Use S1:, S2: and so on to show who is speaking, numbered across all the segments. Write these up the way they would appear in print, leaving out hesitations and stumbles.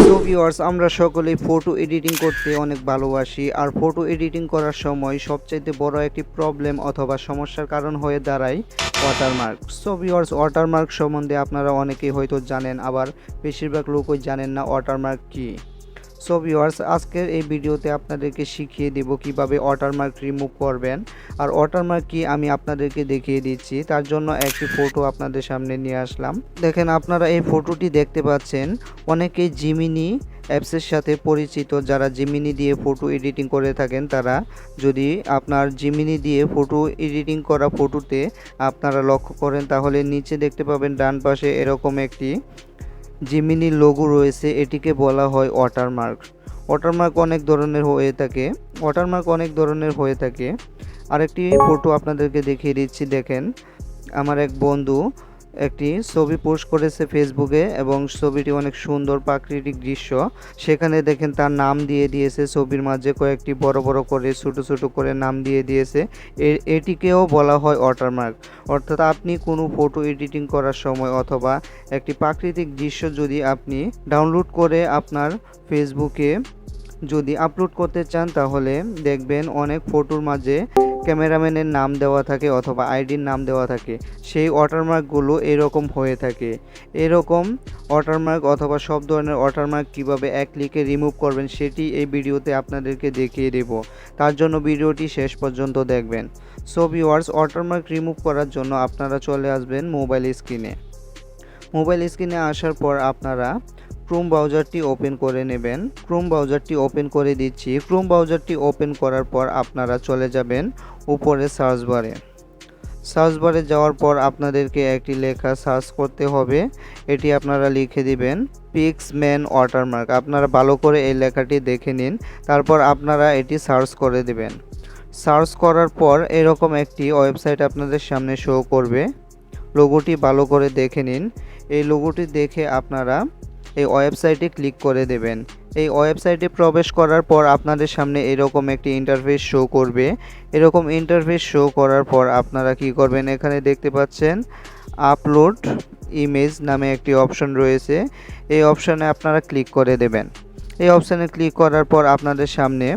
S1: So viewers, আমরা সকলেই photo editing করতে অনেক ভালোবাসি। আর ফটো এডিটিং করার সময় সবচাইতে বড় একটি প্রবলেম অথবা সমস্যার কারণ হয়ে দাঁড়ায় ওয়াটারমার্ক। সো ভিউয়ার্স, ওয়াটারমার্ক সম্বন্ধে আপনারা অনেকেই হয়তো জানেন, আবার বেশিরভাগ লোকই জানেন না ওয়াটারমার্ক কী। সো ভিউয়ার্স, আজকের এই ভিডিওতে আপনাদেরকে শিখিয়ে দেব কিভাবে ওয়াটারমার্ক রিমুভ করবেন। আর ওয়াটারমার্ক কি আমি আপনাদেরকে দেখিয়ে দিচ্ছি। তার জন্য একটি ফটো আপনাদের সামনে নিয়ে আসলাম। দেখেন, আপনারা এই ফটোটি দেখতে পাচ্ছেন। অনেকেই জিমিনি অ্যাপসের সাথে পরিচিত। যারা জিমিনি দিয়ে ফটো এডিটিং করে থাকেন, তারা যদি আপনার জিমিনি দিয়ে ফটো এডিটিং করা ফটোতে আপনারা লক্ষ্য করেন, তাহলে নিচে দেখতে পাবেন ডান পাশে এরকম একটি জিমিনি লোগো রয়েছে। এটিকে বলা হয় ওয়াটারমার্ক। ওয়াটারমার্ক অনেক ধরনের হয়ে থাকে। আরেকটি ফটো আপনাদেরকে দেখিয়ে দিচ্ছি। দেখেন, আমার এক বন্ধু একটি ছবি পোস্ট করেছে ফেসবুকে, এবং ছবিটি অনেক সুন্দর প্রাকৃতিক দৃশ্য। সেখানে দেখেন তার নাম দিয়ে দিয়েছে, ছবির মাঝে কয়েকটি বড় বড় করে ছোট ছোট করে নাম দিয়ে দিয়েছে। এটিকেও বলা হয় ওয়াটারমার্ক। অর্থাৎ আপনি কোনো ফটো এডিটিং করার সময় অথবা একটি প্রাকৃতিক দৃশ্য যদি আপনি ডাউনলোড করে আপনার ফেসবুকে যদি আপলোড করতে চান, তাহলে দেখবেন অনেক ফটোর মাঝে ক্যামেরাম্যানের নাম দেওয়া থাকে অথবা আইডির নাম দেওয়া থাকে। সেই ওয়াটারমার্কগুলো এরকম হয়ে থাকে। এরকম ওয়াটারমার্ক অথবা সব ধরনের ওয়াটারমার্ক কীভাবে এক ক্লিকে রিমুভ করবেন, সেটি এই ভিডিওতে আপনাদেরকে দেখিয়ে দেব। তার জন্য ভিডিওটি শেষ পর্যন্ত দেখবেন। সো ভিউয়ার্স, ওয়াটারমার্ক রিমুভ করার জন্য আপনারা চলে আসবেন মোবাইল স্ক্রিনে আসার পর আপনারা ক্রোম ব্রাউজারটি ওপেন করে নেবেন। ক্রোম ব্রাউজারটি ওপেন করে দিচ্ছি। ক্রোম ব্রাউজারটি ওপেন করার পর আপনারা চলে যাবেন উপরে সার্চ বারে যাওয়ার পর আপনাদেরকে একটি লেখা সার্চ করতে হবে। এটি আপনারা লিখে দিবেন পিক্সম্যান ওয়াটারমার্ক। আপনারা ভালো করে এই লেখাটি দেখে নিন, তারপর আপনারা এটি সার্চ করে দিবেন। সার্চ করার পর এরকম একটি ওয়েবসাইট আপনাদের সামনে শো করবে। লোগোটি ভালো করে দেখে নিন। এই লোগোটি দেখে আপনারা এই ওয়েবসাইটে ক্লিক করে দেবেন। এই ওয়েবসাইটে প্রবেশ করার পর আপনাদের সামনে এরকম একটি ইন্টারফেস শো করবে। এরকম ইন্টারফেস শো করার পর আপনারা কি করবেন, এখানে দেখতে পাচ্ছেন আপলোড ইমেজ নামে একটি অপশন রয়েছে। এই অপশানে আপনারা ক্লিক করে দেবেন। এই অপশানে ক্লিক করার পর আপনাদের সামনে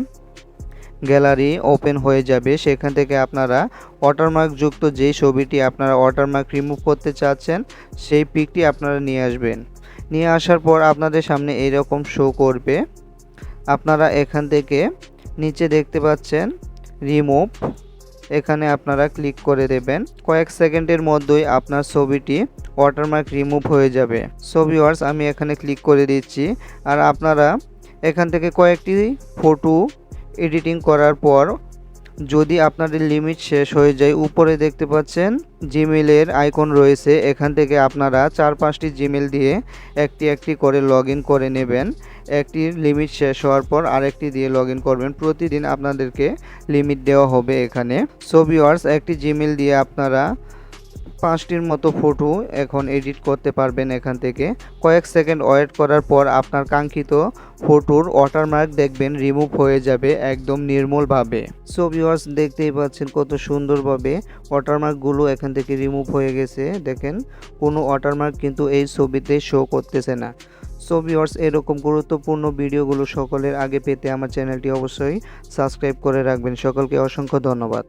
S1: গ্যালারি ওপেন হয়ে যাবে। সেখান থেকে আপনারা ওয়াটারমার্ক যুক্ত যেই ছবিটি আপনারা ওয়াটারমার্ক রিমুভ করতে চাচ্ছেন, সেই পিকটি আপনারা নিয়ে আসবেন। নিয়ে আসার পর আপনাদের সামনে এইরকম শো করবে। আপনারা এখান থেকে নিচে দেখতে পাচ্ছেন রিমুভ, এখানে আপনারা ক্লিক করে দেবেন। কয়েক সেকেন্ডের মধ্যেই আপনার ছবিটি ওয়াটারমার্ক রিমুভ হয়ে যাবে। সো ভিউয়ার্স, আমি এখানে ক্লিক করে দিচ্ছি। আর আপনারা এখান থেকে কয়েকটি ফটো এডিটিং করার পর যদি আপনাদের লিমিট শেষ হয়ে যায়, উপরে দেখতে পাচ্ছেন জিমেলের আইকন রয়েছে। এখান থেকে আপনারা 4-5টি জিমেল দিয়ে একটি করে লগ ইন করে নেবেন। একটির লিমিট শেষ হওয়ার পর আরেকটি দিয়ে লগ ইন করবেন। প্রতিদিন আপনাদেরকে লিমিট দেওয়া হবে এখানে। সো ভিউয়ার্স, একটি জিমেল দিয়ে আপনারা 5টির মতো ফটো এখন এডিট করতে পারবেন। এখান থেকে কয়েক সেকেন্ড ওয়েট করার পর আপনার কাঙ্ক্ষিত ফটোর ওয়াটারমার্ক দেখবেন রিমুভ হয়ে যাবে একদম নির্মলভাবে। সো ভিউয়ার্স, দেখতেই পাচ্ছেন কত সুন্দরভাবে ওয়াটারমার্কগুলো এখান থেকে রিমুভ হয়ে গেছে। দেখেন, কোনো ওয়াটারমার্ক কিন্তু এই ছবিতে শো করতেছে না। সো ভিউয়ার্স, এরকম গুরুত্বপূর্ণ ভিডিওগুলো সকলের আগে পেতে আমার চ্যানেলটি অবশ্যই সাবস্ক্রাইব করে রাখবেন। সকলকে অসংখ্য ধন্যবাদ।